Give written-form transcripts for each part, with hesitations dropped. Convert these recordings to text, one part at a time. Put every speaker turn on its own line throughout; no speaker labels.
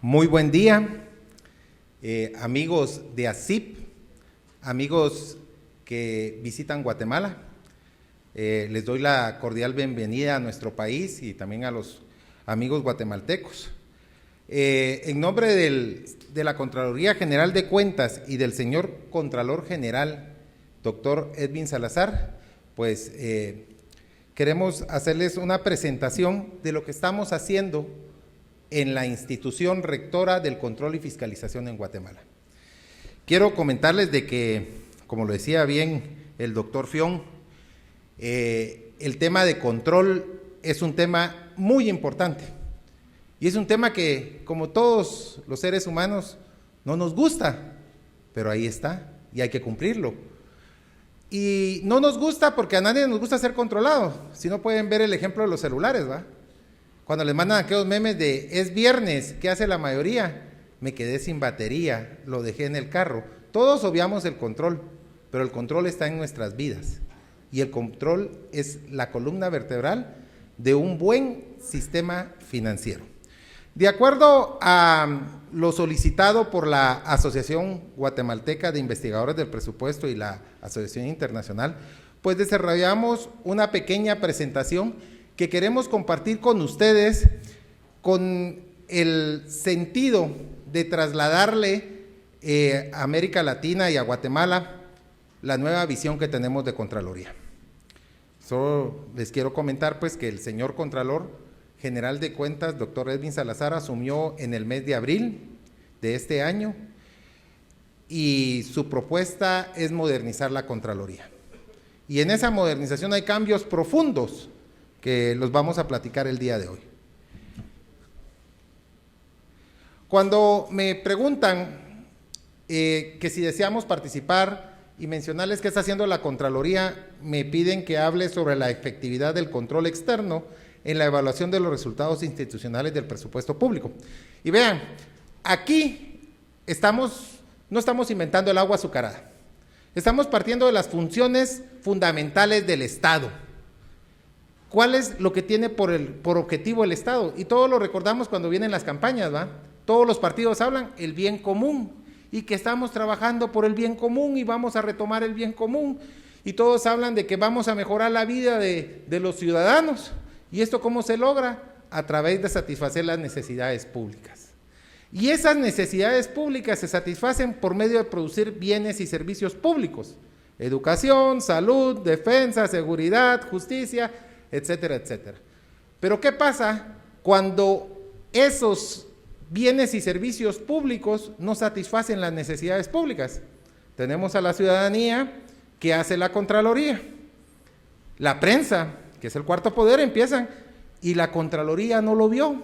Muy buen día, amigos de ASIP, amigos que visitan Guatemala. Les doy la cordial bienvenida a nuestro país y también a los amigos guatemaltecos. En nombre de la Contraloría General de Cuentas y del señor Contralor General, doctor Edwin Salazar, pues queremos hacerles una presentación de lo que estamos haciendo en la institución rectora del control y fiscalización en Guatemala. Quiero comentarles de que, como lo decía bien el doctor Fion, el tema de control es un tema muy importante y es un tema que, como todos los seres humanos, no nos gusta, pero ahí está y hay que cumplirlo. Y no nos gusta porque a nadie nos gusta ser controlado. Si no, pueden ver el ejemplo de los celulares, ¿va? Cuando les mandan aquellos memes de es viernes, ¿qué hace la mayoría? Me quedé sin batería, lo dejé en el carro. Todos obviamos el control, pero el control está en nuestras vidas y el control es la columna vertebral de un buen sistema financiero. De acuerdo a lo solicitado por la Asociación Guatemalteca de Investigadores del Presupuesto y la Asociación Internacional, pues desarrollamos una pequeña presentación que queremos compartir con ustedes con el sentido de trasladarle a América Latina y a Guatemala la nueva visión que tenemos de Contraloría. Solo les quiero comentar pues que el señor Contralor General de Cuentas, doctor Edwin Salazar, asumió en el mes de abril de este año y su propuesta es modernizar la Contraloría. Y en esa modernización hay cambios profundos que los vamos a platicar el día de hoy. Cuando me preguntan que si deseamos participar y mencionarles qué está haciendo la Contraloría, me piden que hable sobre la efectividad del control externo en la evaluación de los resultados institucionales del presupuesto público. Y vean, aquí no estamos inventando el agua azucarada, estamos partiendo de las funciones fundamentales del Estado. ¿Cuál es lo que tiene por objetivo el Estado? Y todos lo recordamos cuando vienen las campañas, ¿va? Todos los partidos hablan el bien común y que estamos trabajando por el bien común y vamos a retomar el bien común. Y todos hablan de que vamos a mejorar la vida de los ciudadanos. ¿Y esto cómo se logra? A través de satisfacer las necesidades públicas. Y esas necesidades públicas se satisfacen por medio de producir bienes y servicios públicos. Educación, salud, defensa, seguridad, justicia, etcétera, etcétera. Pero ¿qué pasa cuando esos bienes y servicios públicos no satisfacen las necesidades públicas? Tenemos a la ciudadanía que hace la Contraloría, la prensa, que es el cuarto poder, empiezan y la Contraloría no lo vio.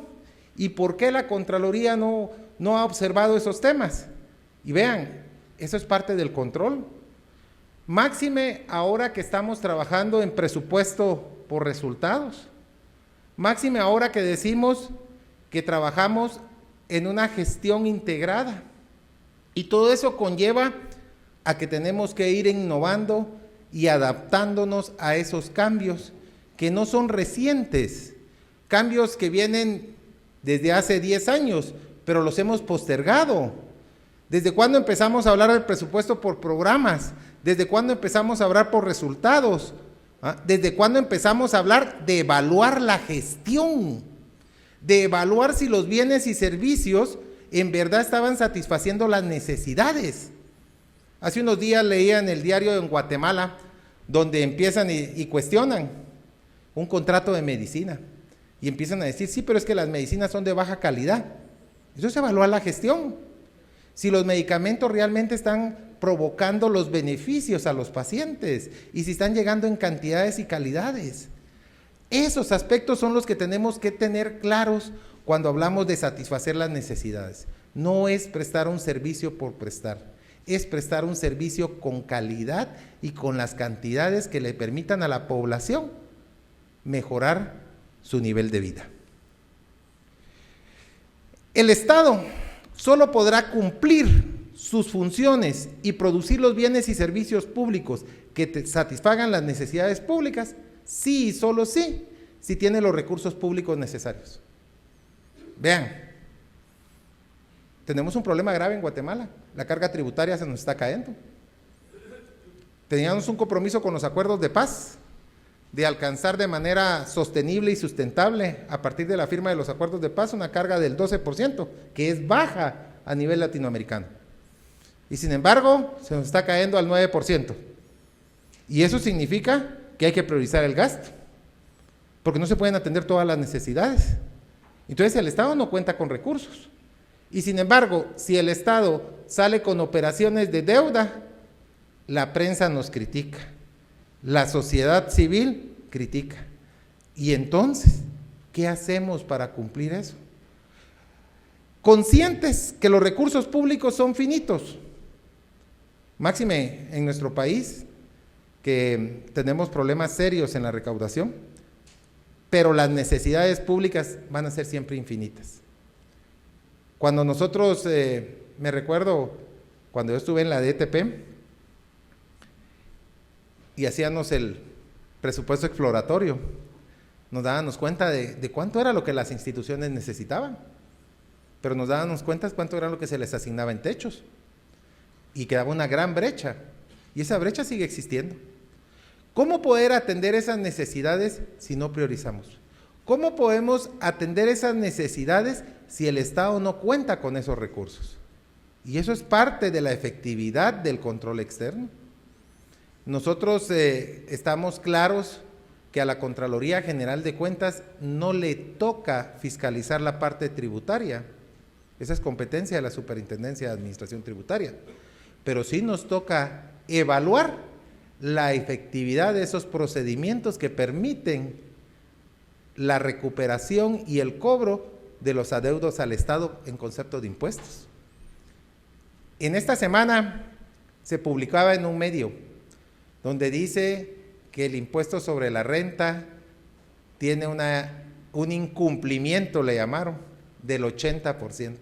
¿Y por qué la Contraloría no ha observado esos temas? Y vean, eso es parte del control. Máxime ahora que estamos trabajando en presupuesto por resultados. Máxime ahora que decimos que trabajamos en una gestión integrada. Y todo eso conlleva a que tenemos que ir innovando y adaptándonos a esos cambios que no son recientes, cambios que vienen desde hace 10 años, pero los hemos postergado. ¿Desde cuándo empezamos a hablar del presupuesto por programas? ¿Desde cuándo empezamos a hablar por resultados? ¿Desde cuándo empezamos a hablar de evaluar la gestión? De evaluar si los bienes y servicios en verdad estaban satisfaciendo las necesidades. Hace unos días leía en el diario en Guatemala, donde empiezan y cuestionan un contrato de medicina. Y empiezan a decir, sí, pero es que las medicinas son de baja calidad. Eso es evaluar la gestión. Si los medicamentos realmente están provocando los beneficios a los pacientes y si están llegando en cantidades y calidades. Esos aspectos son los que tenemos que tener claros cuando hablamos de satisfacer las necesidades. No es prestar un servicio por prestar, es prestar un servicio con calidad y con las cantidades que le permitan a la población mejorar su nivel de vida. El Estado solo podrá cumplir sus funciones y producir los bienes y servicios públicos que satisfagan las necesidades públicas, sí y solo sí, si tiene los recursos públicos necesarios. Vean, tenemos un problema grave en Guatemala. La carga tributaria se nos está cayendo. Teníamos un compromiso con los acuerdos de paz de alcanzar de manera sostenible y sustentable, a partir de la firma de los acuerdos de paz, una carga del 12%, que es baja a nivel latinoamericano. Y sin embargo, se nos está cayendo al 9%. Y eso significa que hay que priorizar el gasto, porque no se pueden atender todas las necesidades. Entonces el Estado no cuenta con recursos. Y sin embargo, si el Estado sale con operaciones de deuda, la prensa nos critica, la sociedad civil critica. Y entonces, ¿qué hacemos para cumplir eso? Conscientes que los recursos públicos son finitos, máxime en nuestro país, que tenemos problemas serios en la recaudación, pero las necesidades públicas van a ser siempre infinitas. Cuando nosotros, me recuerdo, cuando yo estuve en la DTP, y hacíamos el presupuesto exploratorio, nos dábamos cuenta de cuánto era lo que las instituciones necesitaban, pero nos dábamos cuenta cuánto era lo que se les asignaba en techos, y quedaba una gran brecha, y esa brecha sigue existiendo. ¿Cómo poder atender esas necesidades si no priorizamos? ¿Cómo podemos atender esas necesidades si el Estado no cuenta con esos recursos? Y eso es parte de la efectividad del control externo. Nosotros estamos claros que a la Contraloría General de Cuentas no le toca fiscalizar la parte tributaria, esa es competencia de la Superintendencia de Administración Tributaria, pero sí nos toca evaluar la efectividad de esos procedimientos que permiten la recuperación y el cobro de los adeudos al Estado en concepto de impuestos. En esta semana se publicaba en un medio donde dice que el impuesto sobre la renta tiene un incumplimiento, le llamaron, del 80%.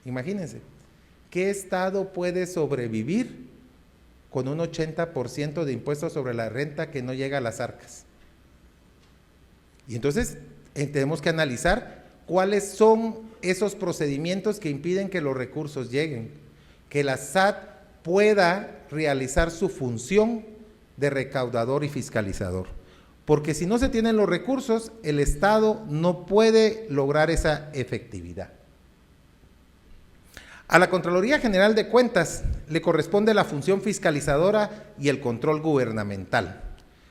Imagínense, ¿qué Estado puede sobrevivir con un 80% de impuestos sobre la renta que no llega a las arcas? Y entonces tenemos que analizar cuáles son esos procedimientos que impiden que los recursos lleguen, que la SAT pueda realizar su función de recaudador y fiscalizador. Porque si no se tienen los recursos, el Estado no puede lograr esa efectividad. A la Contraloría General de Cuentas le corresponde la función fiscalizadora y el control gubernamental.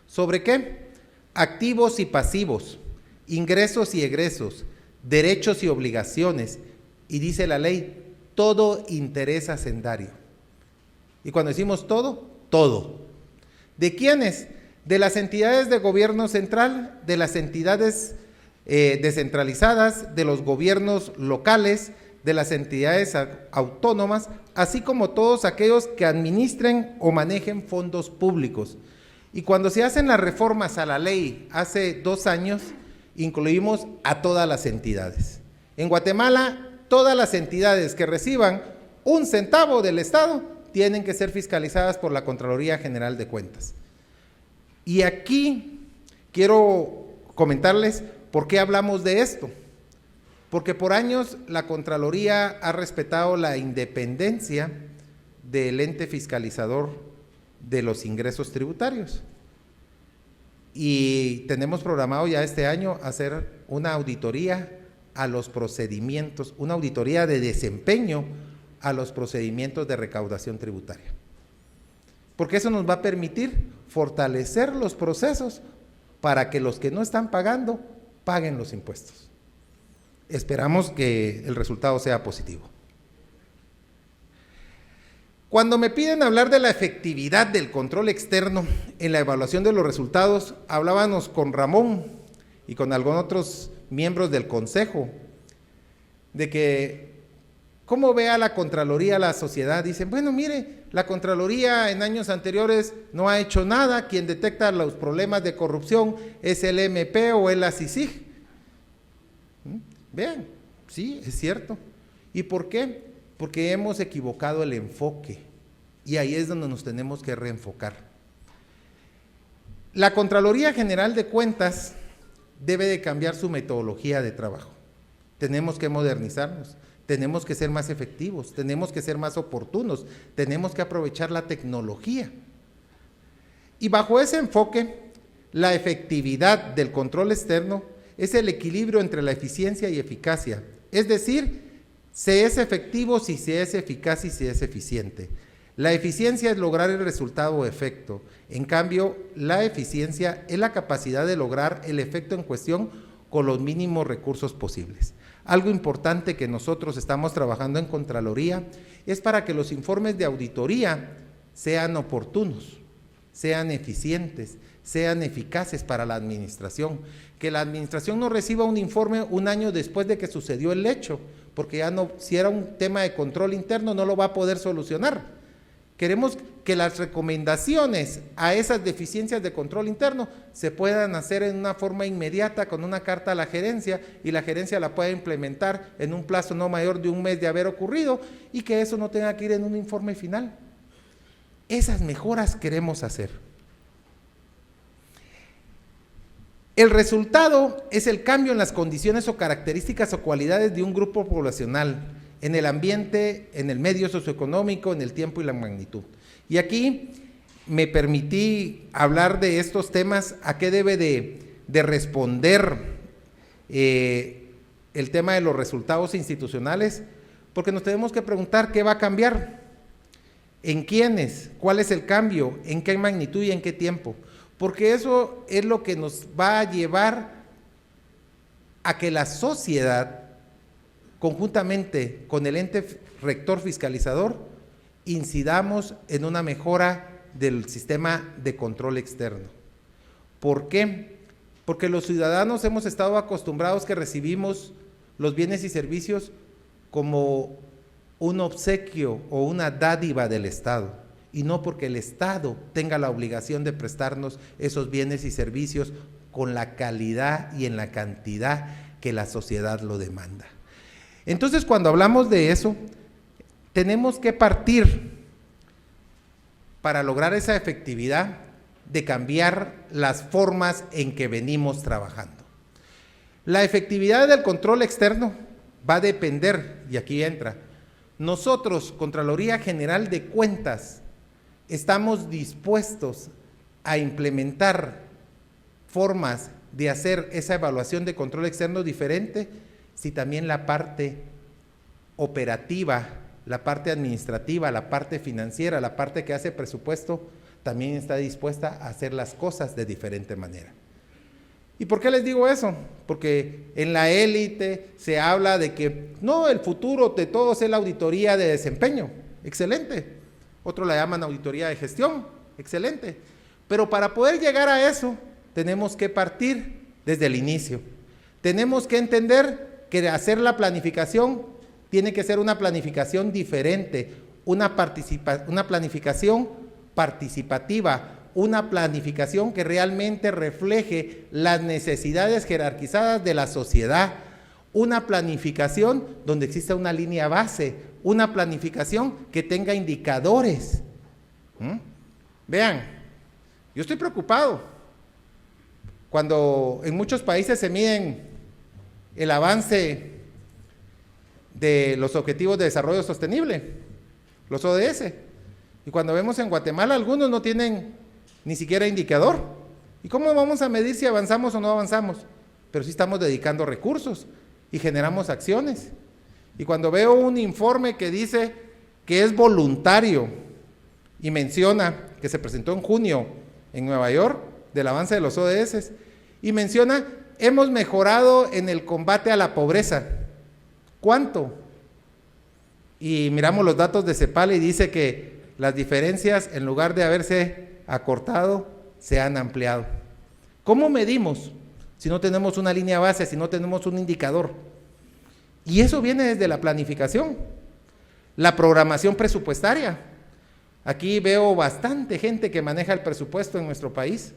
¿Sobre qué? Activos y pasivos, ingresos y egresos, derechos y obligaciones, y dice la ley, todo interés hacendario. Y cuando decimos todo, todo. ¿De quiénes? De las entidades de gobierno central, de las entidades descentralizadas, de los gobiernos locales, de las entidades autónomas, así como todos aquellos que administren o manejen fondos públicos. Y cuando se hacen las reformas a la ley hace 2 años, incluimos a todas las entidades. En Guatemala, todas las entidades que reciban 1 centavo del Estado tienen que ser fiscalizadas por la Contraloría General de Cuentas. Y aquí quiero comentarles por qué hablamos de esto. Porque por años la Contraloría ha respetado la independencia del ente fiscalizador de los ingresos tributarios. Y tenemos programado ya este año hacer una auditoría a los procedimientos, una auditoría de desempeño a los procedimientos de recaudación tributaria. Porque eso nos va a permitir fortalecer los procesos para que los que no están pagando, paguen los impuestos. Esperamos que el resultado sea positivo. Cuando me piden hablar de la efectividad del control externo en la evaluación de los resultados, hablábamos con Ramón y con algunos otros miembros del Consejo, de que ¿cómo ve a la Contraloría la sociedad? Dicen, bueno, mire, la Contraloría en años anteriores no ha hecho nada, quien detecta los problemas de corrupción es el MP o el ACICIG. Vean, sí, es cierto. ¿Y por qué? Porque hemos equivocado el enfoque y ahí es donde nos tenemos que reenfocar. La Contraloría General de Cuentas debe de cambiar su metodología de trabajo. Tenemos que modernizarnos, tenemos que ser más efectivos, tenemos que ser más oportunos, tenemos que aprovechar la tecnología. Y bajo ese enfoque, la efectividad del control externo es el equilibrio entre la eficiencia y eficacia. Es decir, se es efectivo si se es eficaz y si es eficiente. La eficiencia es lograr el resultado o efecto. En cambio, la eficiencia es la capacidad de lograr el efecto en cuestión con los mínimos recursos posibles. Algo importante que nosotros estamos trabajando en Contraloría es para que los informes de auditoría sean oportunos, sean eficientes, sean eficaces para la administración, que la administración no reciba un informe un año después de que sucedió el hecho, porque ya no, si era un tema de control interno no lo va a poder solucionar. Queremos que las recomendaciones a esas deficiencias de control interno se puedan hacer en una forma inmediata con una carta a la gerencia y la gerencia la pueda implementar en un plazo no mayor de un mes de haber ocurrido y que eso no tenga que ir en un informe final. Esas mejoras queremos hacer. El resultado es el cambio en las condiciones o características o cualidades de un grupo poblacional, en el ambiente, en el medio socioeconómico, en el tiempo y la magnitud. Y aquí me permití hablar de estos temas, a qué debe de responder el tema de los resultados institucionales, porque nos tenemos que preguntar qué va a cambiar, en quiénes, cuál es el cambio, en qué magnitud y en qué tiempo, porque eso es lo que nos va a llevar a que la sociedad, conjuntamente con el ente rector fiscalizador, incidamos en una mejora del sistema de control externo. ¿Por qué? Porque los ciudadanos hemos estado acostumbrados que recibimos los bienes y servicios como un obsequio o una dádiva del Estado, y no porque el Estado tenga la obligación de prestarnos esos bienes y servicios con la calidad y en la cantidad que la sociedad lo demanda. Entonces, cuando hablamos de eso, tenemos que partir para lograr esa efectividad de cambiar las formas en que venimos trabajando. La efectividad del control externo va a depender, y aquí entra, nosotros, Contraloría General de Cuentas, estamos dispuestos a implementar formas de hacer esa evaluación de control externo diferente, si también la parte operativa, la parte administrativa, la parte financiera, la parte que hace presupuesto, también está dispuesta a hacer las cosas de diferente manera. ¿Y por qué les digo eso? Porque en la élite se habla de que no, el futuro de todos es la auditoría de desempeño, excelente. Otros la llaman auditoría de gestión, excelente. Pero para poder llegar a eso, tenemos que partir desde el inicio. Tenemos que entender que hacer la planificación tiene que ser una planificación diferente, una planificación participativa, una planificación que realmente refleje las necesidades jerarquizadas de la sociedad, una planificación donde exista una línea base, una planificación que tenga indicadores. Vean, yo estoy preocupado cuando en muchos países se miden el avance de los Objetivos de Desarrollo Sostenible, los ODS, y cuando vemos en Guatemala algunos no tienen ni siquiera indicador. ¿Y cómo vamos a medir si avanzamos o no avanzamos? Pero sí estamos dedicando recursos y generamos acciones. Y cuando veo un informe que dice que es voluntario y menciona que se presentó en junio en Nueva York del avance de los ODS y menciona hemos mejorado en el combate a la pobreza. ¿Cuánto? Y miramos los datos de CEPAL y dice que las diferencias, en lugar de haberse acortado, se han ampliado. ¿Cómo medimos si no tenemos una línea base, si no tenemos un indicador? Y eso viene desde la planificación, la programación presupuestaria. Aquí veo bastante gente que maneja el presupuesto en nuestro país.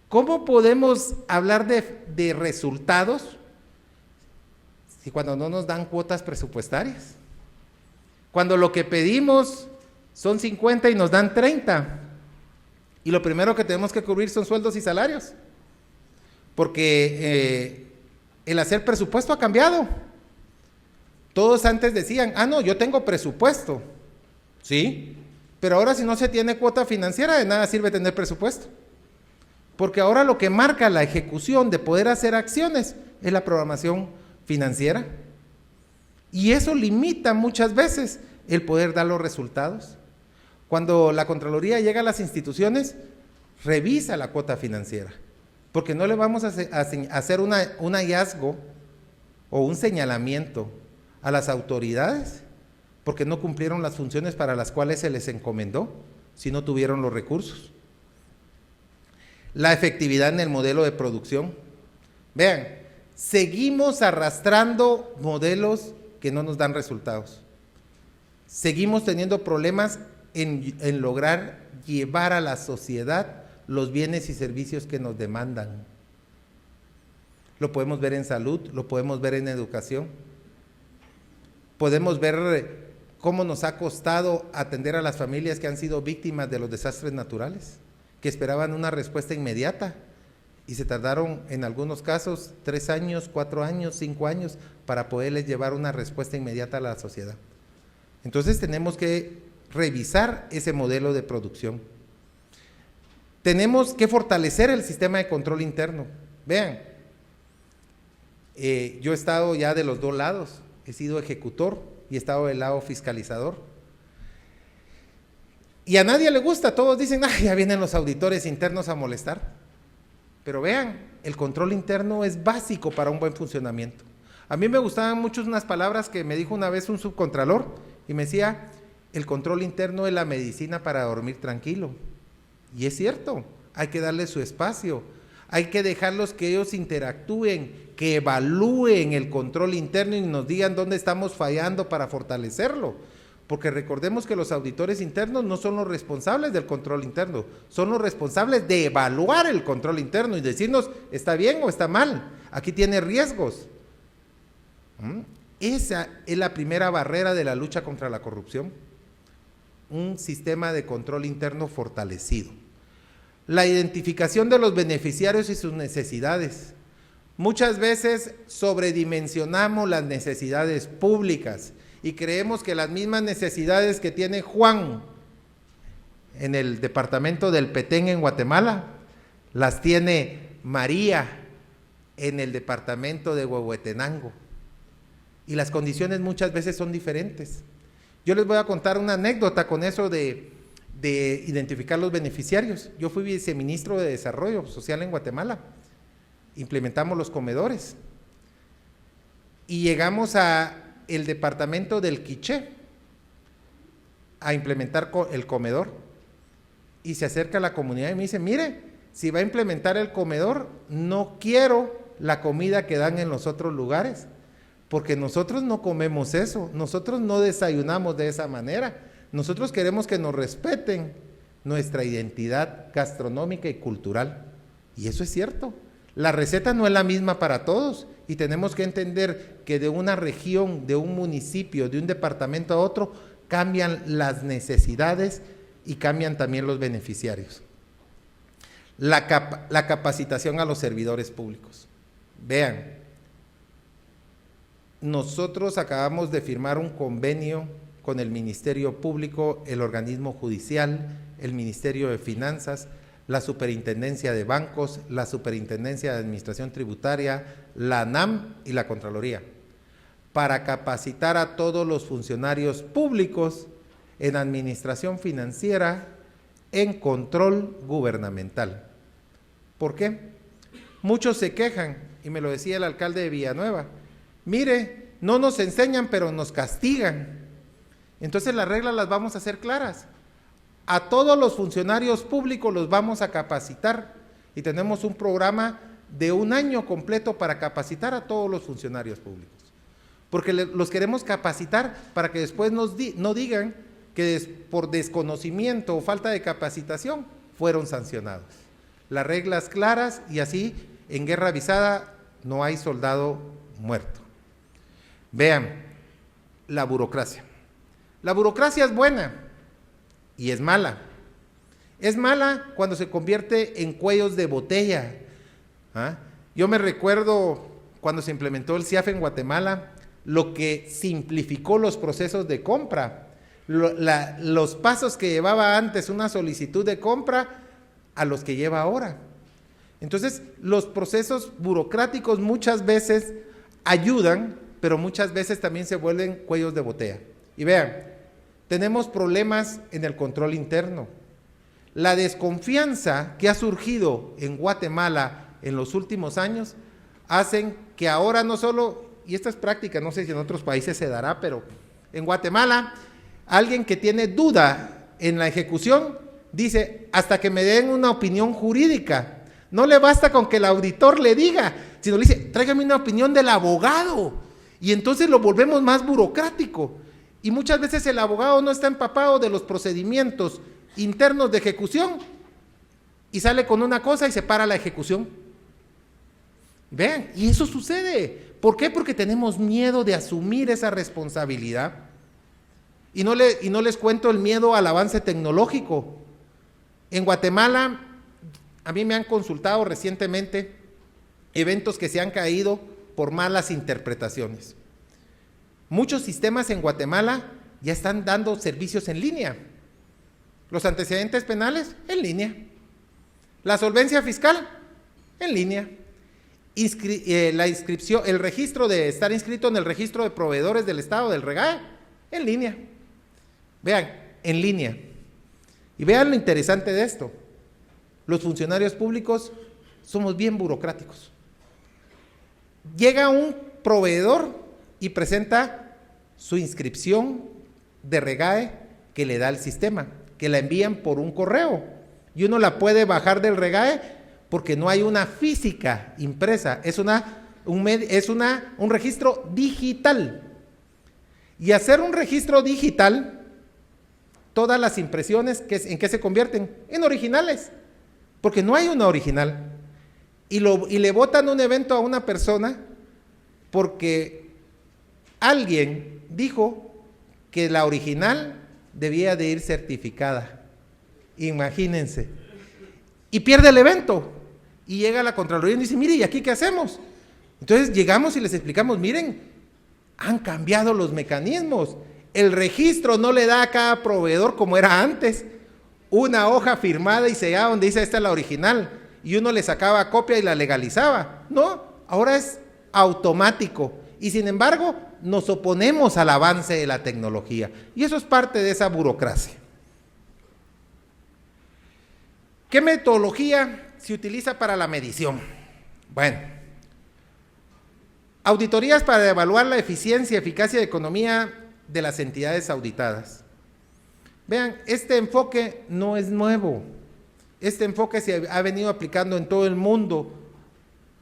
¿Cómo podemos hablar de resultados si cuando no nos dan cuotas presupuestarias? Cuando lo que pedimos son 50 y nos dan 30. Y lo primero que tenemos que cubrir son sueldos y salarios. Porque el hacer presupuesto ha cambiado. Todos antes decían, no, yo tengo presupuesto, ¿sí? Pero ahora si no se tiene cuota financiera, de nada sirve tener presupuesto. Porque ahora lo que marca la ejecución de poder hacer acciones es la programación financiera. Y eso limita muchas veces el poder dar los resultados. Cuando la Contraloría llega a las instituciones, revisa la cuota financiera, porque no le vamos a hacer un hallazgo o un señalamiento a las autoridades porque no cumplieron las funciones para las cuales se les encomendó, si no tuvieron los recursos. La efectividad en el modelo de producción. Vean, seguimos arrastrando modelos que no nos dan resultados. Seguimos teniendo problemas en lograr llevar a la sociedad los bienes y servicios que nos demandan. Lo podemos ver en salud, lo podemos ver en educación. Podemos ver cómo nos ha costado atender a las familias que han sido víctimas de los desastres naturales, que esperaban una respuesta inmediata y se tardaron en algunos casos 3 años, 4 años, 5 años para poderles llevar una respuesta inmediata a la sociedad. Entonces tenemos que revisar ese modelo de producción. Tenemos que fortalecer el sistema de control interno. Vean, yo he estado ya de los dos lados, he sido ejecutor y he estado del lado fiscalizador. Y a nadie le gusta, todos dicen, ya vienen los auditores internos a molestar. Pero vean, el control interno es básico para un buen funcionamiento. A mí me gustaban mucho unas palabras que me dijo una vez un subcontralor y me decía, el control interno es la medicina para dormir tranquilo. Y es cierto, hay que darle su espacio, hay que dejarlos que ellos interactúen, que evalúen el control interno y nos digan dónde estamos fallando para fortalecerlo. Porque recordemos que los auditores internos no son los responsables del control interno, son los responsables de evaluar el control interno y decirnos, ¿está bien o está mal? Aquí tiene riesgos. Esa es la primera barrera de la lucha contra la corrupción. Un sistema de control interno fortalecido. La identificación de los beneficiarios y sus necesidades. Muchas veces sobredimensionamos las necesidades públicas y creemos que las mismas necesidades que tiene Juan en el departamento del Petén en Guatemala, las tiene María en el departamento de Huehuetenango. Y las condiciones muchas veces son diferentes. Yo les voy a contar una anécdota con eso de identificar los beneficiarios. Yo fui viceministro de Desarrollo Social en Guatemala. Implementamos los comedores. Y llegamos a el departamento del Quiché a implementar el comedor. Y se acerca a la comunidad y me dice, mire, si va a implementar el comedor, no quiero la comida que dan en los otros lugares, porque nosotros no comemos eso, nosotros no desayunamos de esa manera, nosotros queremos que nos respeten nuestra identidad gastronómica y cultural. Y eso es cierto, la receta no es la misma para todos y tenemos que entender que de una región, de un municipio, de un departamento a otro, cambian las necesidades y cambian también los beneficiarios. La capacitación a los servidores públicos. Vean, nosotros acabamos de firmar un convenio con el Ministerio Público, el organismo judicial, el Ministerio de Finanzas, la Superintendencia de Bancos, la Superintendencia de Administración Tributaria, la ANAM y la Contraloría, para capacitar a todos los funcionarios públicos en administración financiera, en control gubernamental. ¿Por qué? Muchos se quejan, y me lo decía el alcalde de Villanueva, mire, no nos enseñan, pero nos castigan. Entonces las reglas las vamos a hacer claras. A todos los funcionarios públicos los vamos a capacitar y tenemos un programa de 1 año completo para capacitar a todos los funcionarios públicos. Porque los queremos capacitar para que después no digan que por desconocimiento o falta de capacitación fueron sancionados. Las reglas claras y así en guerra avisada no hay soldado muerto. Vean, la burocracia. La burocracia es buena y es mala. Es mala cuando se convierte en cuellos de botella. Yo me recuerdo cuando se implementó el CIAF en Guatemala, lo que simplificó los procesos de compra, los pasos que llevaba antes una solicitud de compra a los que lleva ahora. Entonces, los procesos burocráticos muchas veces ayudan, pero muchas veces también se vuelven cuellos de botella. Y vean, tenemos problemas en el control interno. La desconfianza que ha surgido en Guatemala en los últimos años hacen que ahora no solo, y esta es práctica, no sé si en otros países se dará, pero en Guatemala, alguien que tiene duda en la ejecución dice, hasta que me den una opinión jurídica. No le basta con que el auditor le diga, sino le dice, tráigame una opinión del abogado. Y entonces lo volvemos más burocrático. Y muchas veces el abogado no está empapado de los procedimientos internos de ejecución y sale con una cosa y se para la ejecución. Vean, y eso sucede. ¿Por qué? Porque tenemos miedo de asumir esa responsabilidad. Y no les cuento el miedo al avance tecnológico. En Guatemala, a mí me han consultado recientemente eventos que se han caído por malas interpretaciones. Muchos sistemas en Guatemala ya están dando servicios en línea. Los antecedentes penales, en línea. La solvencia fiscal, en línea. La inscripción, el registro de estar inscrito en el registro de proveedores del Estado, del REGAE, en línea. Vean, en línea. Y vean lo interesante de esto. Los funcionarios públicos somos bien burocráticos. Llega un proveedor y presenta su inscripción de REGAE que le da el sistema, que la envían por un correo. Y uno la puede bajar del REGAE porque no hay una física impresa, es un registro digital. Y hacer un registro digital, todas las impresiones, ¿en qué se convierten? En originales, porque no hay una original. Y le botan un evento a una persona porque alguien dijo que la original debía de ir certificada. Imagínense. Y pierde el evento. Y llega la Contraloría y dice, mire, ¿y aquí qué hacemos? Entonces llegamos y les explicamos, miren, han cambiado los mecanismos. El registro no le da a cada proveedor como era antes, una hoja firmada y sellada donde dice esta es la original, y uno le sacaba copia y la legalizaba. No, ahora es automático. Y sin embargo, nos oponemos al avance de la tecnología. Y eso es parte de esa burocracia. ¿Qué metodología se utiliza para la medición? Bueno, auditorías para evaluar la eficiencia, eficacia y economía de las entidades auditadas. Vean, este enfoque no es nuevo. Este enfoque se ha venido aplicando en todo el mundo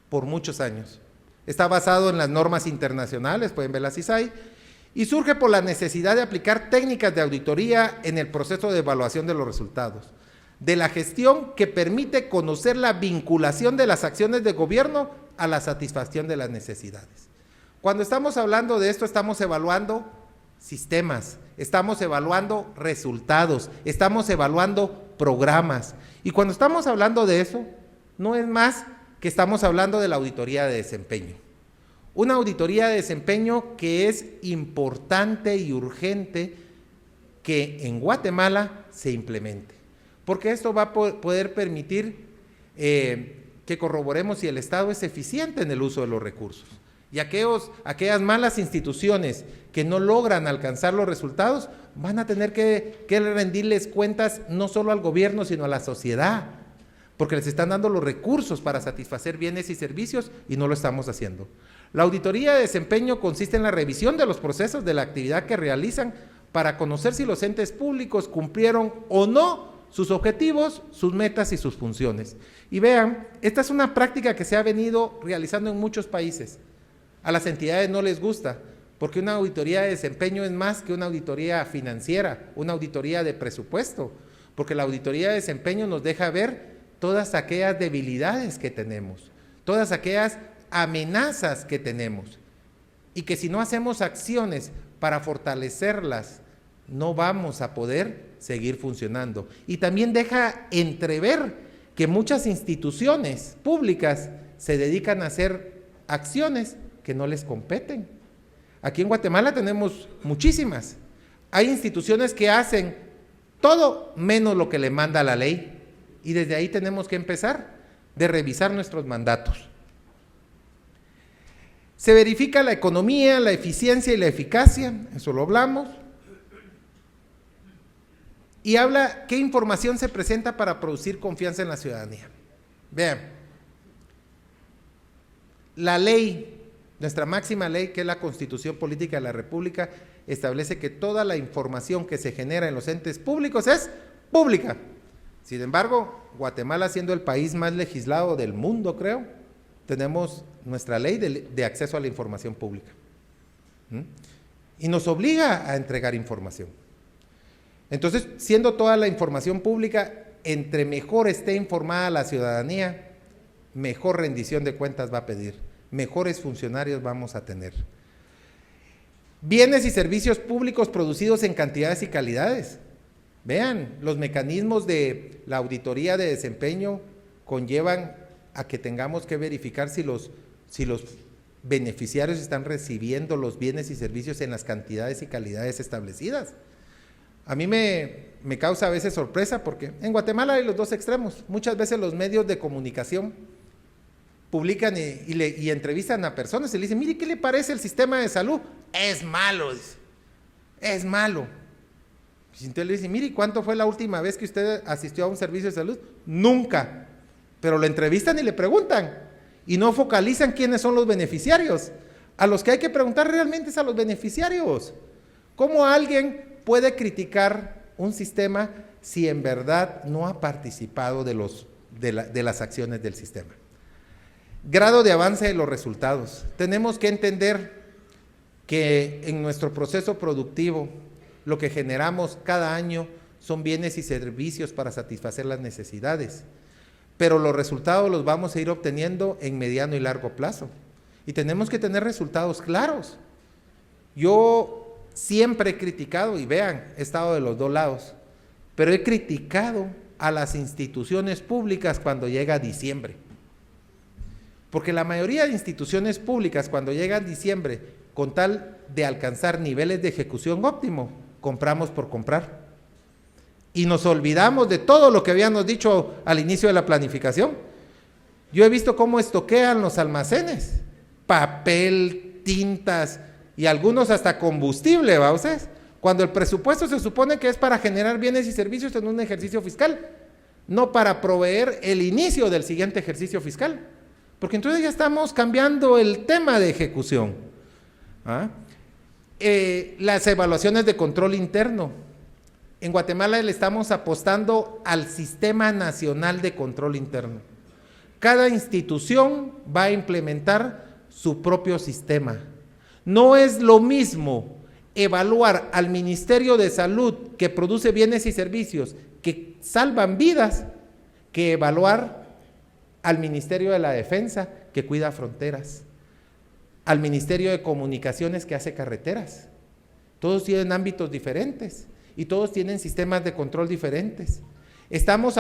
por muchos años. Está basado en las normas internacionales, pueden ver las ISAI, y surge por la necesidad de aplicar técnicas de auditoría en el proceso de evaluación de los resultados, de la gestión que permite conocer la vinculación de las acciones de gobierno a la satisfacción de las necesidades. Cuando estamos hablando de esto, estamos evaluando sistemas, estamos evaluando resultados, estamos evaluando programas. Y cuando estamos hablando de eso, no es más que estamos hablando de la auditoría de desempeño. Una auditoría de desempeño que es importante y urgente que en Guatemala se implemente, porque esto va a poder permitir que corroboremos si el Estado es eficiente en el uso de los recursos. Y aquellas malas instituciones que no logran alcanzar los resultados van a tener que rendirles cuentas no solo al gobierno, sino a la sociedad, porque les están dando los recursos para satisfacer bienes y servicios y no lo estamos haciendo. La auditoría de desempeño consiste en la revisión de los procesos de la actividad que realizan para conocer si los entes públicos cumplieron o no sus objetivos, sus metas y sus funciones. Y vean, esta es una práctica que se ha venido realizando en muchos países. A las entidades no les gusta, porque una auditoría de desempeño es más que una auditoría financiera, una auditoría de presupuesto, porque la auditoría de desempeño nos deja ver todas aquellas debilidades que tenemos, todas aquellas amenazas que tenemos, y que si no hacemos acciones para fortalecerlas, no vamos a poder seguir funcionando. Y también deja entrever que muchas instituciones públicas se dedican a hacer acciones que no les competen. Aquí en Guatemala tenemos muchísimas. Hay instituciones que hacen todo menos lo que le manda la ley. Y desde ahí tenemos que empezar de revisar nuestros mandatos. Se verifica la economía, la eficiencia y la eficacia, eso lo hablamos. Y habla qué información se presenta para producir confianza en la ciudadanía. Vean, la ley, nuestra máxima ley, que es la Constitución Política de la República, establece que toda la información que se genera en los entes públicos es pública. Sin embargo, Guatemala, siendo el país más legislado del mundo, creo, tenemos nuestra ley de acceso a la información pública. Y nos obliga a entregar información. Entonces, siendo toda la información pública, entre mejor esté informada la ciudadanía, mejor rendición de cuentas va a pedir, mejores funcionarios vamos a tener. Bienes y servicios públicos producidos en cantidades y calidades. Vean, los mecanismos de la auditoría de desempeño conllevan a que tengamos que verificar si los beneficiarios están recibiendo los bienes y servicios en las cantidades y calidades establecidas. A mí me causa a veces sorpresa porque en Guatemala hay los dos extremos. Muchas veces los medios de comunicación publican y entrevistan a personas y le dicen, mire, ¿qué le parece el sistema de salud? Es malo, dice. Es malo. Y entonces le dicen, mire, ¿cuánto fue la última vez que usted asistió a un servicio de salud? Nunca. Pero lo entrevistan y le preguntan y no focalizan quiénes son los beneficiarios. A los que hay que preguntar realmente es a los beneficiarios. ¿Cómo alguien puede criticar un sistema si en verdad no ha participado de las acciones del sistema? Grado de avance de los resultados. Tenemos que entender que en nuestro proceso productivo lo que generamos cada año son bienes y servicios para satisfacer las necesidades, pero los resultados los vamos a ir obteniendo en mediano y largo plazo y tenemos que tener resultados claros. Yo siempre he criticado, y vean, he estado de los dos lados, pero he criticado a las instituciones públicas cuando llega diciembre. Porque la mayoría de instituciones públicas cuando llega diciembre, con tal de alcanzar niveles de ejecución óptimo, compramos por comprar. Y nos olvidamos de todo lo que habíamos dicho al inicio de la planificación. Yo he visto cómo estoquean los almacenes, papel, tintas y algunos hasta combustible, ¿va ustedes? Cuando el presupuesto se supone que es para generar bienes y servicios en un ejercicio fiscal, no para proveer el inicio del siguiente ejercicio fiscal. Porque entonces ya estamos cambiando el tema de ejecución. Las evaluaciones de control interno. En Guatemala le estamos apostando al Sistema Nacional de Control Interno. Cada institución va a implementar su propio sistema. No es lo mismo evaluar al Ministerio de Salud, que produce bienes y servicios que salvan vidas, que evaluar al Ministerio de la Defensa, que cuida fronteras, al Ministerio de Comunicaciones, que hace carreteras. Todos tienen ámbitos diferentes y todos tienen sistemas de control diferentes. Estamos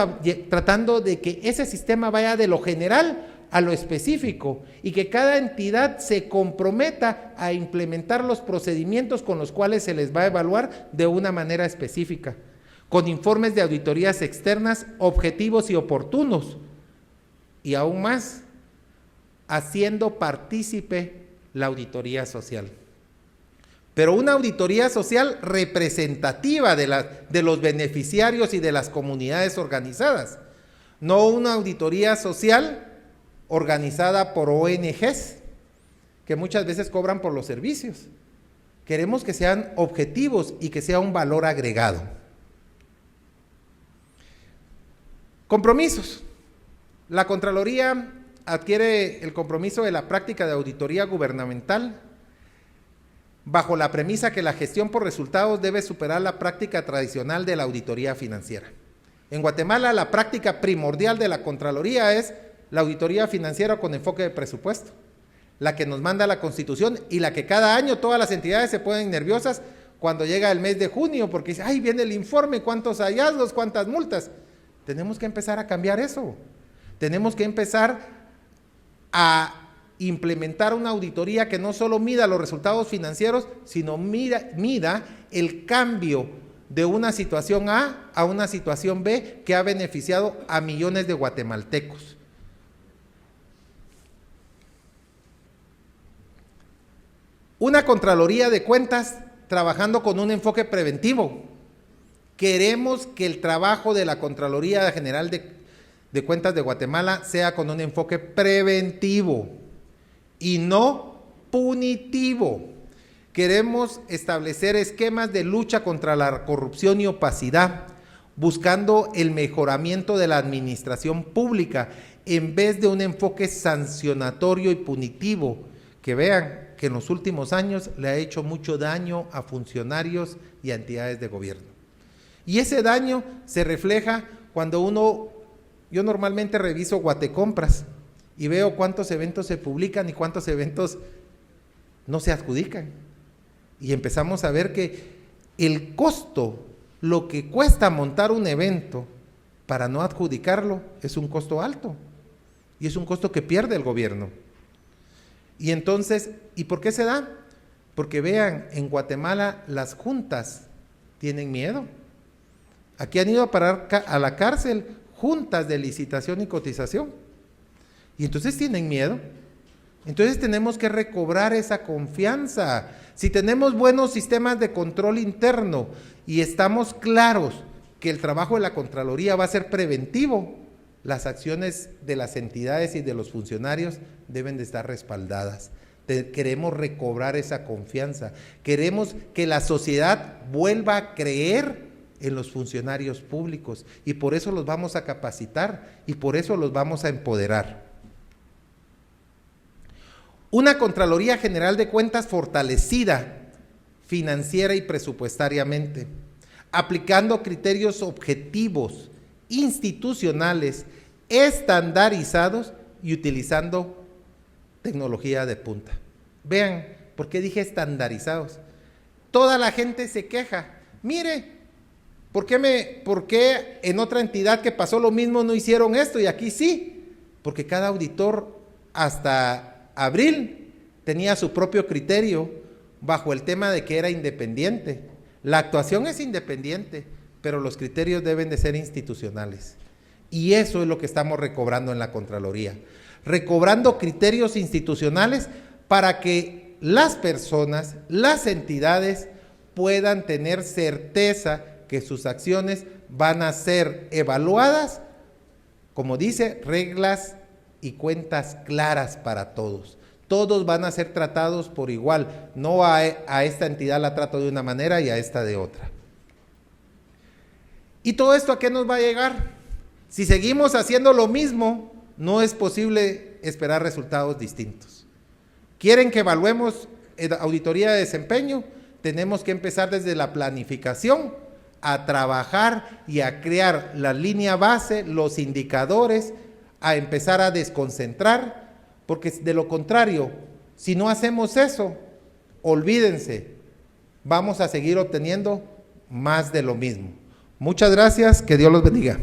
tratando de que ese sistema vaya de lo general a lo específico y que cada entidad se comprometa a implementar los procedimientos con los cuales se les va a evaluar de una manera específica, con informes de auditorías externas objetivos y oportunos, y aún más, haciendo partícipe la auditoría social. Pero una auditoría social representativa de los beneficiarios y de las comunidades organizadas, no una auditoría social organizada por ONGs, que muchas veces cobran por los servicios. Queremos que sean objetivos y que sea un valor agregado. Compromisos. La Contraloría adquiere el compromiso de la práctica de auditoría gubernamental bajo la premisa que la gestión por resultados debe superar la práctica tradicional de la auditoría financiera. En Guatemala, la práctica primordial de la Contraloría es la auditoría financiera con enfoque de presupuesto, la que nos manda la Constitución y la que cada año todas las entidades se ponen nerviosas cuando llega el mes de junio, porque dice, ay, viene el informe, cuántos hallazgos, cuántas multas. Tenemos que empezar a cambiar eso. Tenemos que empezar a implementar una auditoría que no solo mida los resultados financieros, sino mida el cambio de una situación A una situación B que ha beneficiado a millones de guatemaltecos. Una Contraloría de Cuentas trabajando con un enfoque preventivo. Queremos que el trabajo de la Contraloría General de Cuentas de Guatemala sea con un enfoque preventivo y no punitivo. Queremos establecer esquemas de lucha contra la corrupción y opacidad, buscando el mejoramiento de la administración pública en vez de un enfoque sancionatorio y punitivo, que vean que en los últimos años le ha hecho mucho daño a funcionarios y a entidades de gobierno. Y ese daño se refleja cuando yo normalmente reviso Guatecompras y veo cuántos eventos se publican y cuántos eventos no se adjudican. Y empezamos a ver que el costo, lo que cuesta montar un evento para no adjudicarlo, es un costo alto. Y es un costo que pierde el gobierno. Y entonces, ¿y por qué se da? Porque vean, en Guatemala las juntas tienen miedo. Aquí han ido a parar a la cárcel juntas de licitación y cotización. Y entonces tienen miedo. Entonces tenemos que recobrar esa confianza. Si tenemos buenos sistemas de control interno y estamos claros que el trabajo de la Contraloría va a ser preventivo, las acciones de las entidades y de los funcionarios deben de estar respaldadas. Queremos recobrar esa confianza. Queremos que la sociedad vuelva a creer en los funcionarios públicos y por eso los vamos a capacitar y por eso los vamos a empoderar. Una Contraloría General de Cuentas fortalecida financiera y presupuestariamente, aplicando criterios objetivos, institucionales, estandarizados y utilizando tecnología de punta. Vean, ¿por qué dije estandarizados? Toda la gente se queja. Mire, ¿por qué en otra entidad que pasó lo mismo no hicieron esto y aquí sí? Porque cada auditor hasta abril tenía su propio criterio bajo el tema de que era independiente. La actuación es independiente, pero los criterios deben de ser institucionales. Y eso es lo que estamos recobrando en la Contraloría. Recobrando criterios institucionales para que las personas, las entidades puedan tener certeza que sus acciones van a ser evaluadas, como dice, reglas y cuentas claras para todos. Todos van a ser tratados por igual, no a esta entidad la trato de una manera y a esta de otra. ¿Y todo esto a qué nos va a llegar? Si seguimos haciendo lo mismo, no es posible esperar resultados distintos. ¿Quieren que evaluemos auditoría de desempeño? Tenemos que empezar desde la planificación a trabajar y a crear la línea base, los indicadores, a empezar a desconcentrar, porque de lo contrario, si no hacemos eso, olvídense, vamos a seguir obteniendo más de lo mismo. Muchas gracias, que Dios los bendiga.